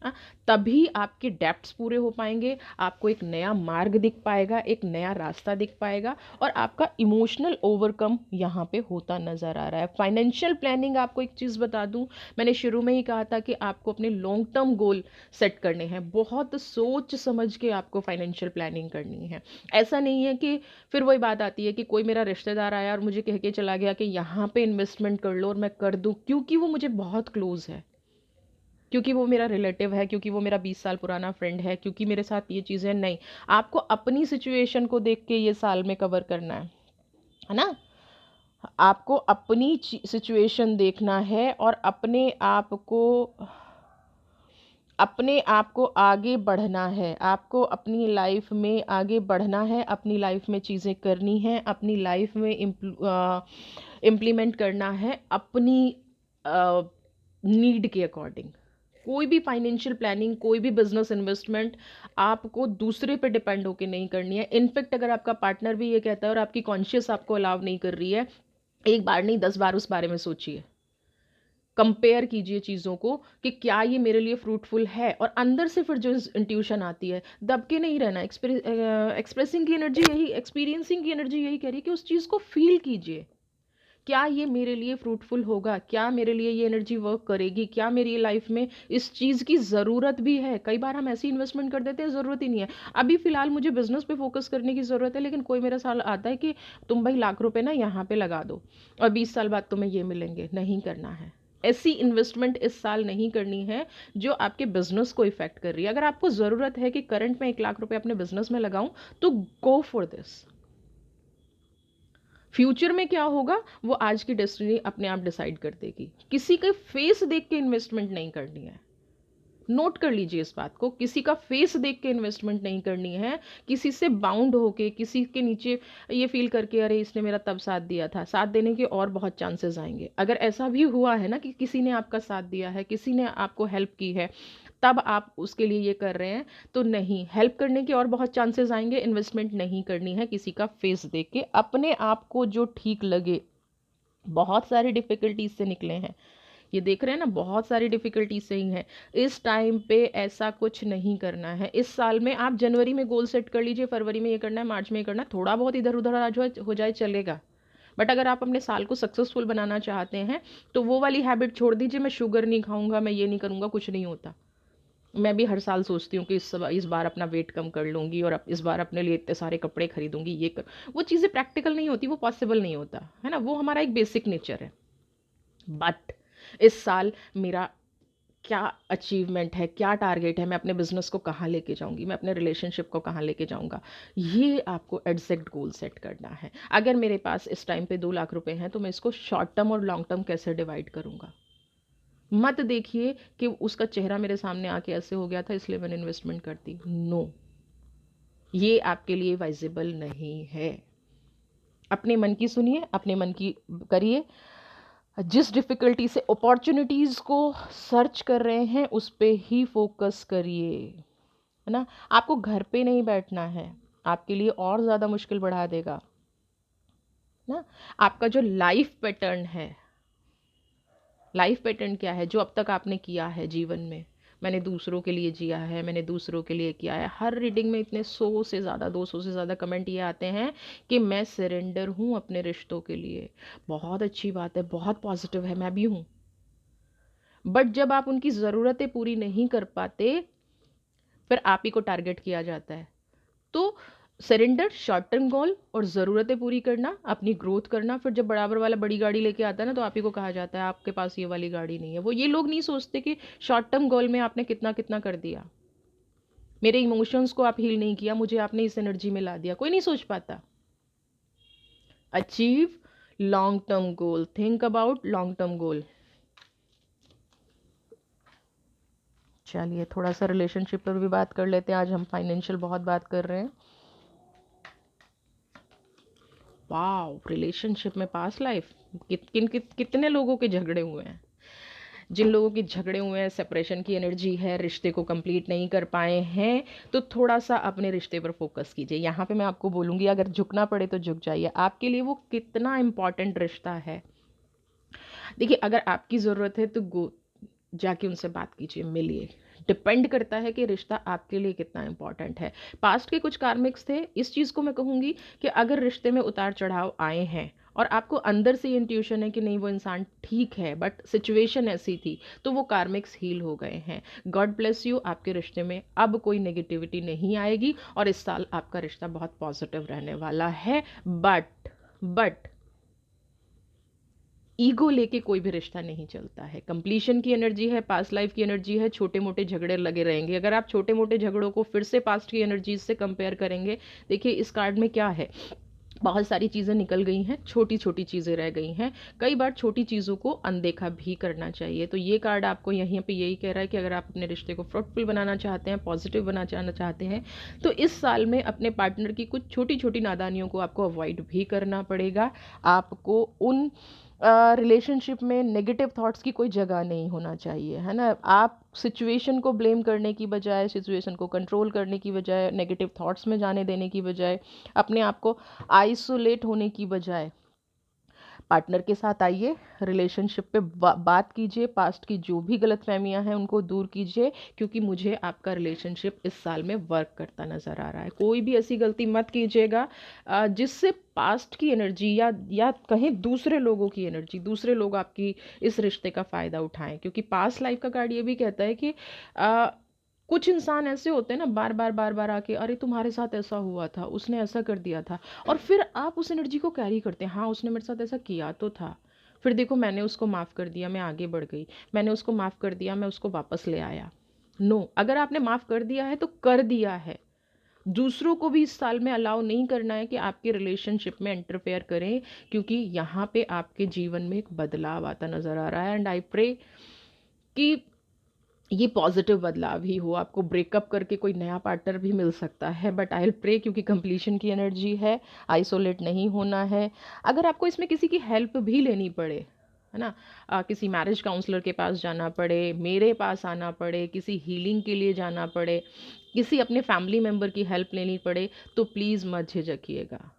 हाँ, तभी आपके डेप्थ्स पूरे हो पाएंगे, आपको एक नया मार्ग दिख पाएगा, एक नया रास्ता दिख पाएगा, और आपका इमोशनल ओवरकम यहाँ पे होता नज़र आ रहा है। फाइनेंशियल प्लानिंग, आपको एक चीज़ बता दूँ, मैंने शुरू में ही कहा था कि आपको अपने लॉन्ग टर्म गोल सेट करने हैं। बहुत सोच समझ के आपको फाइनेंशियल प्लानिंग करनी है। ऐसा नहीं है कि फिर वही बात आती है कि कोई मेरा रिश्तेदार आया और मुझे कह के चला गया कि यहाँ पे इन्वेस्टमेंट कर लो, और मैं कर दूँ क्योंकि वो मुझे बहुत क्लोज है, क्योंकि वो मेरा रिलेटिव है, क्योंकि वो मेरा 20 साल पुराना फ्रेंड है, क्योंकि मेरे साथ ये चीज़ें नहीं। आपको अपनी सिचुएशन को देख के ये साल में कवर करना है ना। आपको अपनी सिचुएशन देखना है, और अपने आप को आगे बढ़ना है। आपको अपनी लाइफ में आगे बढ़ना है, अपनी लाइफ में चीज़ें करनी हैं, अपनी लाइफ में इम्प्लीमेंट करना है अपनी नीड के अकॉर्डिंग। कोई भी फाइनेंशियल प्लानिंग, कोई भी बिजनेस इन्वेस्टमेंट आपको दूसरे पे डिपेंड होके नहीं करनी है। इनफैक्ट अगर आपका पार्टनर भी ये कहता है और आपकी कॉन्शियस आपको अलाउ नहीं कर रही है, एक बार नहीं 10 बार उस बारे में सोचिए, कंपेयर कीजिए चीज़ों को कि क्या ये मेरे लिए फ्रूटफुल है। और अंदर से फिर जो इंट्यूशन आती है, दब के नहीं रहना। एक्सप्रेसिंग की एनर्जी यही, एक्सपीरियंसिंग की एनर्जी यही कह रही है कि उस चीज़ को फील कीजिए। क्या ये मेरे लिए फ्रूटफुल होगा, क्या मेरे लिए ये एनर्जी वर्क करेगी, क्या मेरी लाइफ में इस चीज़ की ज़रूरत भी है। कई बार हम ऐसी इन्वेस्टमेंट कर देते हैं, ज़रूरत ही नहीं है। अभी फ़िलहाल मुझे बिजनेस पे फोकस करने की ज़रूरत है, लेकिन कोई मेरा साल आता है कि तुम भाई लाख रुपए ना यहाँ पे लगा दो और 20 साल बाद तुम्हें ये मिलेंगे। नहीं करना है ऐसी इन्वेस्टमेंट, इस साल नहीं करनी है जो आपके बिजनेस को इफेक्ट कर रही है। अगर आपको ज़रूरत है कि करंट में 1 लाख रुपए अपने बिजनेस में लगाऊं, तो गो फॉर दिस। फ्यूचर में क्या होगा वो आज की डेस्टिनी अपने आप डिसाइड कर देगी। किसी का फेस देख के इन्वेस्टमेंट नहीं करनी है। नोट कर लीजिए इस बात को, किसी का फेस देख के इन्वेस्टमेंट नहीं करनी है। किसी से बाउंड होके, किसी के नीचे ये फील करके अरे इसने मेरा तब साथ दिया था, साथ देने के और बहुत चांसेस आएंगे। अगर ऐसा भी हुआ है ना कि किसी ने आपका साथ दिया है, किसी ने आपको हेल्प की है, तब आप उसके लिए ये कर रहे हैं, तो नहीं, हेल्प करने के और बहुत चांसेस आएंगे। इन्वेस्टमेंट नहीं करनी है किसी का फेस देख के। अपने आप को जो ठीक लगे। बहुत सारी डिफिकल्टीज से निकले हैं, ये देख रहे हैं ना, बहुत सारी डिफिकल्टीज से ही हैं। इस टाइम पे ऐसा कुछ नहीं करना है। इस साल में आप जनवरी में गोल सेट कर लीजिए, फरवरी में ये करना है, मार्च में ये करना है, थोड़ा बहुत इधर उधर आज हो जाए चलेगा। बट अगर आप अपने साल को सक्सेसफुल बनाना चाहते हैं, तो वो वाली हैबिट छोड़ दीजिए, मैं शुगर नहीं खाऊंगा, मैं ये नहीं करूंगा, कुछ नहीं होता। मैं भी हर साल सोचती हूँ कि इस बार अपना वेट कम कर लूँगी, और इस बार अपने लिए इतने सारे कपड़े खरीदूंगी, ये कर। वो चीज़ें प्रैक्टिकल नहीं होती, वो पॉसिबल नहीं होता है ना। वो हमारा एक बेसिक नेचर है। बट इस साल मेरा क्या अचीवमेंट है, क्या टारगेट है, मैं अपने बिजनेस को कहाँ लेके जाऊंगी, मैं अपने रिलेशनशिप को कहाँ लेके जाऊंगा, ये आपको एग्जैक्ट गोल सेट करना है। अगर मेरे पास इस टाइम पे 2 लाख रुपए हैं, तो मैं इसको शॉर्ट टर्म और लॉन्ग टर्म कैसे डिवाइड करूंगा। मत देखिए कि उसका चेहरा मेरे सामने आके ऐसे हो गया था इसलिए मैंने इन्वेस्टमेंट कर दी। नो, ये आपके लिए वाइजेबल नहीं है। अपने मन की सुनिए, अपने मन की करिए। जिस डिफ़िकल्टी से अपॉर्चुनिटीज़ को सर्च कर रहे हैं उस पे ही फोकस करिए, है ना? आपको घर पे नहीं बैठना है, आपके लिए और ज़्यादा मुश्किल बढ़ा देगा ना। आपका जो लाइफ पैटर्न क्या है जो अब तक आपने किया है जीवन में, मैंने दूसरों के लिए जिया है, मैंने दूसरों के लिए किया है। हर रीडिंग में इतने 100 से ज़्यादा 200 से ज़्यादा कमेंट ये आते हैं कि मैं सरेंडर हूँ अपने रिश्तों के लिए। बहुत अच्छी बात है, बहुत पॉजिटिव है, मैं भी हूँ। बट जब आप उनकी ज़रूरतें पूरी नहीं कर पाते, फिर आप ही को टारगेट किया जाता है। तो सरेंडर, शॉर्ट टर्म गोल और ज़रूरतें पूरी करना, अपनी ग्रोथ करना। फिर जब बराबर वाला बड़ी गाड़ी लेके आता है ना, तो आप ही को कहा जाता है आपके पास ये वाली गाड़ी नहीं है। वो ये लोग नहीं सोचते कि शॉर्ट टर्म गोल में आपने कितना कितना कर दिया, मेरे इमोशंस को आप हील नहीं किया, मुझे आपने इस एनर्जी में ला दिया। कोई नहीं सोच पाता। Achieve long term goal, think about long term goal. चलिए थोड़ा सा रिलेशनशिप पर भी बात कर लेते हैं। आज हम फाइनेंशियल बहुत बात कर रहे हैं। वाह, रिलेशनशिप में पास्ट लाइफ, कितने लोगों के झगड़े हुए हैं। जिन लोगों के झगड़े हुए हैं, सेपरेशन की एनर्जी है, रिश्ते को कंप्लीट नहीं कर पाए हैं, तो थोड़ा सा अपने रिश्ते पर फोकस कीजिए। यहाँ पे मैं आपको बोलूँगी, अगर झुकना पड़े तो झुक जाइए। आपके लिए वो कितना इम्पॉर्टेंट रिश्ता है। देखिए, अगर आपकी ज़रूरत है तो गो जाके उनसे बात कीजिए, मिलिए। डिपेंड करता है कि रिश्ता आपके लिए कितना इंपॉर्टेंट है। पास्ट के कुछ कार्मिक्स थे। इस चीज़ को मैं कहूँगी कि अगर रिश्ते में उतार चढ़ाव आए हैं और आपको अंदर से ये इंट्यूशन है कि नहीं वो इंसान ठीक है, बट सिचुएशन ऐसी थी, तो वो कार्मिक्स हील हो गए हैं। God bless you. आपके रिश्ते में अब कोई नेगेटिविटी नहीं आएगी और इस साल आपका रिश्ता बहुत पॉजिटिव रहने वाला है। बट ईगो लेके कोई भी रिश्ता नहीं चलता है। कंप्लीशन की एनर्जी है, पास्ट लाइफ की एनर्जी है, छोटे मोटे झगड़े लगे रहेंगे। अगर आप छोटे मोटे झगड़ों को फिर से पास्ट की एनर्जीज से कंपेयर करेंगे, देखिए इस कार्ड में क्या है, बहुत सारी चीज़ें निकल गई हैं, छोटी छोटी चीज़ें रह गई हैं। कई बार छोटी चीज़ों को अनदेखा भी करना चाहिए। तो ये कार्ड आपको यहीं पे यही कह रहा है कि अगर आप अपने रिश्ते को फ्रूटफुल बनाना चाहते हैं, पॉजिटिव बनाना चाहते हैं, तो इस साल में अपने पार्टनर की कुछ छोटी छोटी नादानियों को आपको अवॉइड भी करना पड़ेगा। आपको उन रिलेशनशिप में नेगेटिव थॉट्स की कोई जगह नहीं होना चाहिए, है ना। आप सिचुएशन को ब्लेम करने की बजाय, सिचुएशन को कंट्रोल करने की बजाय, नेगेटिव थॉट्स में जाने देने की बजाय, अपने आप को आइसोलेट होने की बजाय पार्टनर के साथ आइए, रिलेशनशिप पे बात कीजिए, पास्ट की जो भी गलतफहमियां हैं उनको दूर कीजिए, क्योंकि मुझे आपका रिलेशनशिप इस साल में वर्क करता नज़र आ रहा है। कोई भी ऐसी गलती मत कीजिएगा जिससे पास्ट की एनर्जी या कहीं दूसरे लोगों की एनर्जी, दूसरे लोग आपकी इस रिश्ते का फ़ायदा उठाएं। क्योंकि पास्ट लाइफ का कार्ड ये भी कहता है कि कुछ इंसान ऐसे होते हैं ना, बार बार आके अरे तुम्हारे साथ ऐसा हुआ था, उसने ऐसा कर दिया था, और फिर आप उस एनर्जी को कैरी करते हैं। हाँ, उसने मेरे साथ ऐसा किया तो था, फिर देखो मैंने उसको माफ़ कर दिया, मैं आगे बढ़ गई, मैंने उसको माफ़ कर दिया, मैं उसको वापस ले आया। नो, अगर आपने माफ़ कर दिया है तो कर दिया है। दूसरों को भी इस साल में अलाउ नहीं करना है कि आपके रिलेशनशिप में इंटरफेयर करें, क्योंकि यहाँ पे आपके जीवन में एक बदलाव आता नज़र आ रहा है। एंड आई प्रे कि ये पॉजिटिव बदलाव ही हो। आपको ब्रेकअप करके कोई नया पार्टनर भी मिल सकता है, बट आई विल प्रे, क्योंकि कंप्लीशन की एनर्जी है, आइसोलेट नहीं होना है। अगर आपको इसमें किसी की हेल्प भी लेनी पड़े, है ना, किसी मैरिज काउंसलर के पास जाना पड़े, मेरे पास आना पड़े, किसी हीलिंग के लिए जाना पड़े, किसी अपने फैमिली मेम्बर की हेल्प लेनी पड़े, तो प्लीज़ मत झिझकिएगा।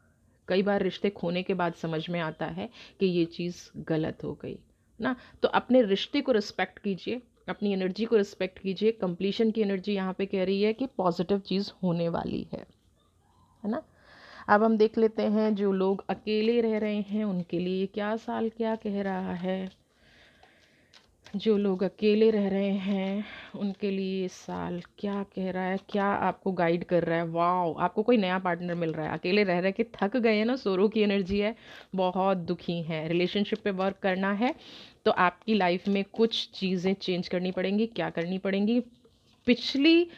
कई बार रिश्ते खोने के बाद समझ में आता है कि ये चीज़ गलत हो गई ना। तो अपने रिश्ते को रिस्पेक्ट कीजिए, अपनी एनर्जी को रिस्पेक्ट कीजिए। कंप्लीशन की एनर्जी यहाँ पे कह रही है कि पॉजिटिव चीज़ होने वाली है ना। अब हम देख लेते हैं जो लोग अकेले रह रहे हैं उनके लिए क्या साल क्या कह रहा है। जो लोग अकेले रह रहे हैं उनके लिए इस साल क्या कह रहा है, क्या आपको गाइड कर रहा है। वाह, आपको कोई नया पार्टनर मिल रहा है। अकेले रह रहे कि थक गए हैं ना, सोरो की एनर्जी है, बहुत दुखी हैं, रिलेशनशिप पे वर्क करना है, तो आपकी लाइफ में कुछ चीज़ें चेंज करनी पड़ेंगी। क्या करनी पड़ेंगी? पिछली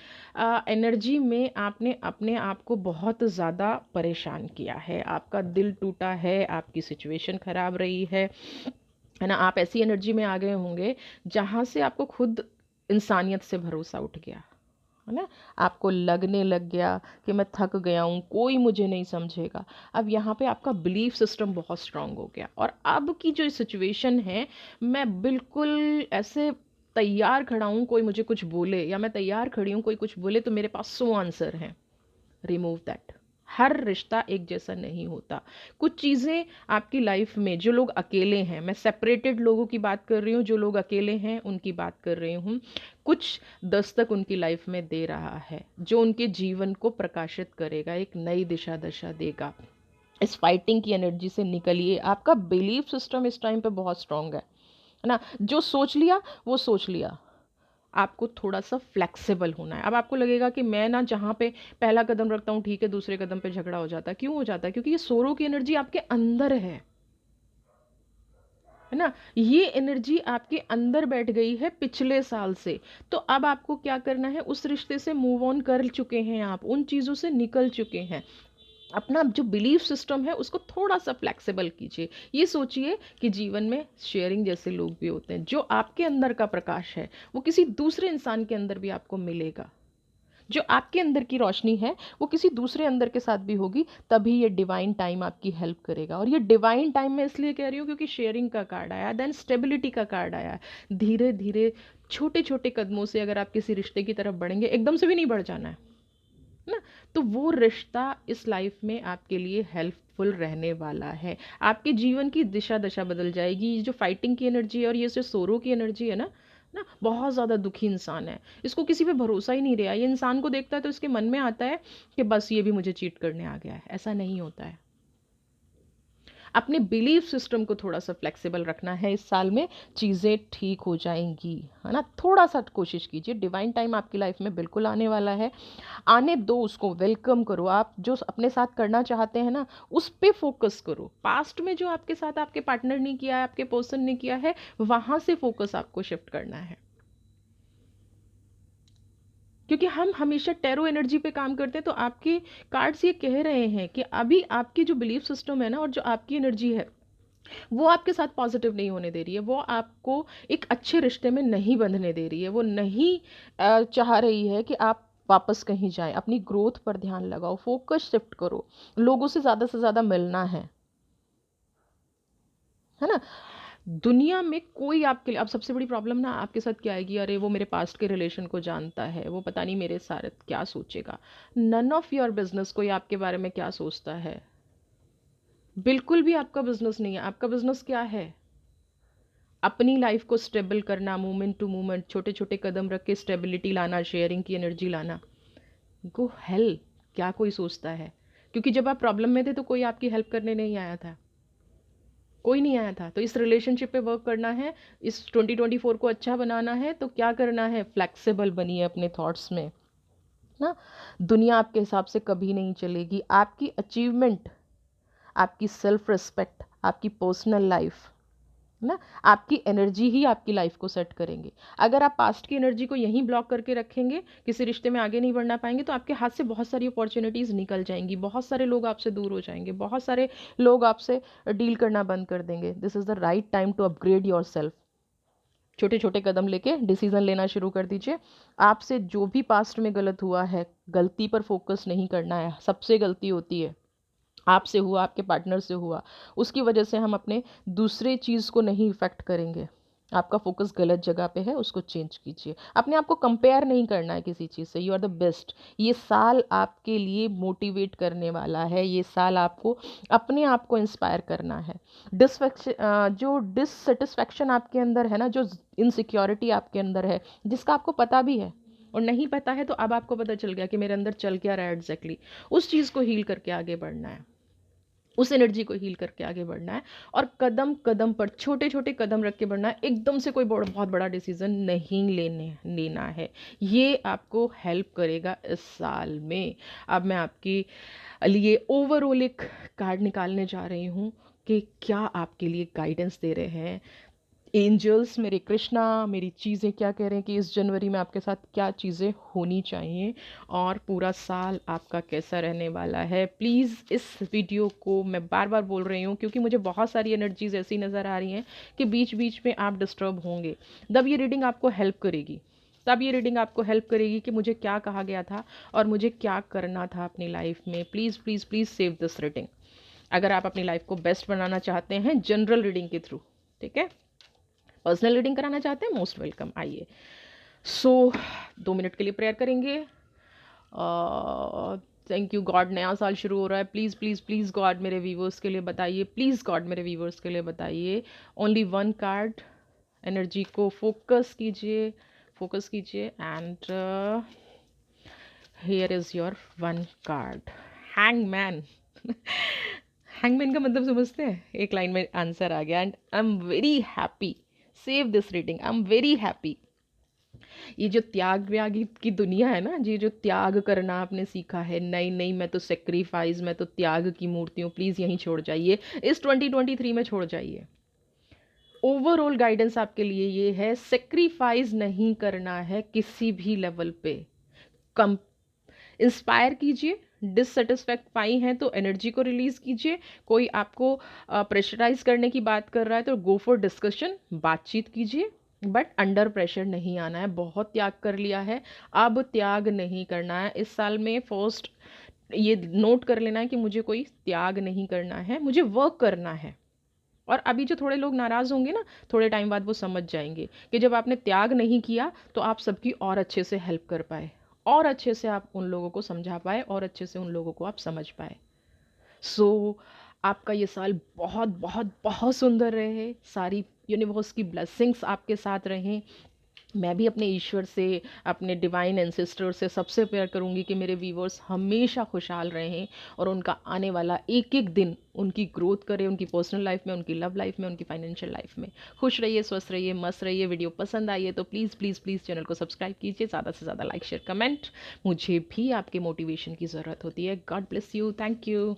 एनर्जी में आपने अपने आप को बहुत ज़्यादा परेशान किया है, आपका दिल टूटा है, आपकी सिचुएशन ख़राब रही है ना। आप ऐसी एनर्जी में आ गए होंगे जहाँ से आपको खुद इंसानियत से भरोसा उठ गया, है ना। आपको लगने लग गया कि मैं थक गया हूँ, कोई मुझे नहीं समझेगा। अब यहाँ पे आपका बिलीफ सिस्टम बहुत स्ट्रांग हो गया, और अब की जो सिचुएशन है, मैं बिल्कुल ऐसे तैयार खड़ा हूँ, कोई मुझे कुछ बोले या मैं तैयार खड़ी हूँ कोई कुछ बोले तो मेरे पास 100 आंसर हैं। Remove that. हर रिश्ता एक जैसा नहीं होता। कुछ चीज़ें आपकी लाइफ में, जो लोग अकेले हैं, मैं सेपरेटेड लोगों की बात कर रही हूँ, जो लोग अकेले हैं उनकी बात कर रही हूँ, कुछ दस्तक उनकी लाइफ में दे रहा है जो उनके जीवन को प्रकाशित करेगा, एक नई दिशा दशा देगा। इस फाइटिंग की एनर्जी से निकलिए। आपका बिलीफ सिस्टम इस टाइम पे बहुत स्ट्रांग है ना। जो सोच लिया वो सोच लिया। आपको थोड़ा सा फ्लेक्सिबल होना है। अब आपको लगेगा कि मैं ना जहाँ पे पहला कदम रखता हूँ ठीक है, दूसरे कदम पे झगड़ा हो जाता है। क्यों हो जाता है? क्योंकि ये सोरो की एनर्जी आपके अंदर है ना। ये एनर्जी आपके अंदर बैठ गई है पिछले साल से। तो अब आपको क्या करना है, उस रिश्ते से मूव ऑन कर चुके हैं आप, उन चीज़ों से निकल चुके हैं। अपना जो बिलीफ सिस्टम है उसको थोड़ा सा फ्लेक्सिबल कीजिए। ये सोचिए कि जीवन में शेयरिंग जैसे लोग भी होते हैं। जो आपके अंदर का प्रकाश है वो किसी दूसरे इंसान के अंदर भी आपको मिलेगा। जो आपके अंदर की रोशनी है वो किसी दूसरे अंदर के साथ भी होगी, तभी ये डिवाइन टाइम आपकी हेल्प करेगा। और ये डिवाइन टाइम मैं इसलिए कह रही हूँ क्योंकि शेयरिंग का कार्ड आया, देन स्टेबिलिटी का कार्ड आया। धीरे धीरे छोटे छोटे कदमों से अगर आप किसी रिश्ते की तरफ बढ़ेंगे, एकदम से भी नहीं बढ़ जाना है ना, तो वो रिश्ता इस लाइफ में आपके लिए हेल्पफुल रहने वाला है। आपके जीवन की दिशा दशा बदल जाएगी। ये जो फाइटिंग की एनर्जी है और ये जो सोरो की एनर्जी है ना ना, बहुत ज़्यादा दुखी इंसान है, इसको किसी पे भरोसा ही नहीं रहा। ये इंसान को देखता है तो इसके मन में आता है कि बस ये भी मुझे चीट करने आ गया है। ऐसा नहीं होता है। अपने बिलीफ सिस्टम को थोड़ा सा फ्लेक्सिबल रखना है। इस साल में चीज़ें ठीक हो जाएंगी, है ना। थोड़ा सा कोशिश कीजिए। डिवाइन टाइम आपकी लाइफ में बिल्कुल आने वाला है। आने दो, उसको वेलकम करो। आप जो अपने साथ करना चाहते हैं ना, उस पे फोकस करो। पास्ट में जो आपके साथ आपके पार्टनर ने किया है, आपके पर्सन ने किया है, वहां से फोकस आपको शिफ्ट करना है। क्योंकि हम हमेशा टेरो एनर्जी पे काम करते हैं, तो आपके कार्ड्स ये कह रहे हैं कि अभी आपकी जो बिलीफ सिस्टम है ना और जो आपकी एनर्जी है वो आपके साथ पॉजिटिव नहीं होने दे रही है। वो आपको एक अच्छे रिश्ते में नहीं बंधने दे रही है। वो नहीं चाह रही है कि आप वापस कहीं जाएं। अपनी ग्रोथ पर ध्यान लगाओ, फोकस शिफ्ट करो। लोगों से ज़्यादा मिलना है ना। दुनिया में कोई आपके लिए, अब सबसे बड़ी प्रॉब्लम ना आपके साथ क्या आएगी, अरे वो मेरे पास्ट के रिलेशन को जानता है, वो पता नहीं मेरे साथ क्या सोचेगा। नन ऑफ योर बिजनेस कोई आपके बारे में क्या सोचता है। बिल्कुल भी आपका बिजनेस नहीं है। आपका बिजनेस क्या है? अपनी लाइफ को स्टेबल करना, मोमेंट टू मोमेंट छोटे छोटे कदम रख के स्टेबिलिटी लाना, शेयरिंग की एनर्जी लाना। गो हेल। क्या कोई सोचता है? क्योंकि जब आप प्रॉब्लम में थे तो कोई आपकी हेल्प करने नहीं आया था। कोई नहीं आया था। तो इस रिलेशनशिप पे वर्क करना है, इस 2024 को अच्छा बनाना है, तो क्या करना है? फ्लेक्सिबल बनिए अपने थॉट्स में ना। दुनिया आपके हिसाब से कभी नहीं चलेगी। आपकी अचीवमेंट, आपकी सेल्फ रिस्पेक्ट, आपकी पर्सनल लाइफ ना, आपकी एनर्जी ही आपकी लाइफ को सेट करेंगे। अगर आप पास्ट की एनर्जी को यहीं ब्लॉक करके रखेंगे, किसी रिश्ते में आगे नहीं बढ़ना पाएंगे, तो आपके हाथ से बहुत सारी अपॉर्चुनिटीज़ निकल जाएंगी। बहुत सारे लोग आपसे दूर हो जाएंगे। बहुत सारे लोग आपसे डील करना बंद कर देंगे। This is the right time to upgrade yourself. छोटे छोटे कदम लेके डिसीजन लेना शुरू कर दीजिए। आपसे जो भी पास्ट में गलत हुआ है, गलती पर फोकस नहीं करना है। सबसे गलती होती है, आपसे हुआ, आपके पार्टनर से हुआ, उसकी वजह से हम अपने दूसरे चीज़ को नहीं इफेक्ट करेंगे। आपका फोकस गलत जगह पे है, उसको चेंज कीजिए। अपने आप को कंपेयर नहीं करना है किसी चीज़ से। You are the best. ये साल आपके लिए मोटिवेट करने वाला है। ये साल आपको अपने आप को इंस्पायर करना है। जो डिससेटिस्फैक्शन आपके अंदर है ना, जो इनसिक्योरिटी आपके अंदर है, जिसका आपको पता भी है और नहीं पता है, तो अब आपको पता चल गया कि मेरे अंदर चल क्या रहा है एग्जैक्टली, उस चीज़ को हील करके आगे बढ़ना है। उस एनर्जी को हील करके आगे बढ़ना है। और कदम कदम पर छोटे छोटे कदम रख के बढ़ना है। एकदम से कोई बहुत बड़ा डिसीजन नहीं लेना है। ये आपको हेल्प करेगा इस साल में। अब मैं आपके लिए ओवरऑल एक कार्ड निकालने जा रही हूँ कि क्या आपके लिए गाइडेंस दे रहे हैं एंजल्स, मेरे कृष्णा, मेरी चीज़ें क्या कह रहे हैं कि इस जनवरी में आपके साथ क्या चीज़ें होनी चाहिए और पूरा साल आपका कैसा रहने वाला है। प्लीज़ इस वीडियो को मैं बार बार बोल रही हूँ क्योंकि मुझे बहुत सारी एनर्जीज ऐसी नज़र आ रही हैं कि बीच बीच में आप डिस्टर्ब होंगे। तब ये रीडिंग आपको हेल्प करेगी। तब ये रीडिंग आपको हेल्प करेगी कि मुझे क्या कहा गया था और मुझे क्या करना था अपनी लाइफ में। Please please please save this reading, अगर आप अपनी लाइफ को बेस्ट बनाना चाहते हैं जनरल रीडिंग के थ्रू। ठीक है, पर्सनल रीडिंग कराना चाहते हैं, मोस्ट वेलकम, आइए। सो 2 मिनट के लिए प्रेयर करेंगे। थैंक यू गॉड, नया साल शुरू हो रहा है, प्लीज़ प्लीज़ प्लीज़ गॉड मेरे व्यूवर्स के लिए बताइए, प्लीज़ गॉड मेरे व्यूवर्स के लिए बताइए। ओनली वन कार्ड, एनर्जी को फोकस कीजिए and here is your one card, hangman. Hangman का मतलब समझते हैं? एक लाइन में आंसर आ गया, and I am very happy, save this reading, I am very happy. ये जो त्याग व्याग की दुनिया है ना, ये जो त्याग करना आपने सीखा है, नहीं नहीं मैं तो सेक्रीफाइस, मैं तो त्याग की मूर्ति हूँ, प्लीज़ यहीं छोड़ जाइए, इस 2023 में छोड़ जाइए। ओवरऑल गाइडेंस आपके लिए ये है, सेक्रीफाइस नहीं करना है किसी भी लेवल पे। कम इंस्पायर कीजिए, डिससेटिस्फाई हैं तो एनर्जी को रिलीज कीजिए। कोई आपको प्रेशराइज करने की बात कर रहा है तो गो फॉर डिस्कशन, बातचीत कीजिए, बट अंडर प्रेशर नहीं आना है। बहुत त्याग कर लिया है, अब त्याग नहीं करना है इस साल में। फर्स्ट ये नोट कर लेना है कि मुझे कोई त्याग नहीं करना है, मुझे वर्क करना है। और अभी जो थोड़े लोग नाराज़ होंगे ना, थोड़े टाइम बाद वो समझ जाएंगे कि जब आपने त्याग नहीं किया तो आप सबकी और अच्छे से हेल्प कर पाए, और अच्छे से आप उन लोगों को समझा पाए, और अच्छे से उन लोगों को आप समझ पाए। सो आपका ये साल बहुत बहुत बहुत सुंदर रहे, सारी यूनिवर्स की ब्लेसिंग्स आपके साथ रहें। मैं भी अपने ईश्वर से, अपने डिवाइन एंसेस्टर से सबसे प्रेयर करूंगी कि मेरे व्यूवर्स हमेशा खुशहाल रहें और उनका आने वाला एक एक दिन उनकी ग्रोथ करे, उनकी पर्सनल लाइफ में, उनकी लव लाइफ में, उनकी फाइनेंशियल लाइफ में। खुश रहिए, स्वस्थ रहिए, मस्त रहिए। वीडियो पसंद आई है तो प्लीज़ प्लीज़ प्लीज़ चैनल को सब्सक्राइब कीजिए, ज़्यादा से ज़्यादा लाइक शेयर कमेंट, मुझे भी आपके मोटिवेशन की ज़रूरत होती है। God bless you, thank you.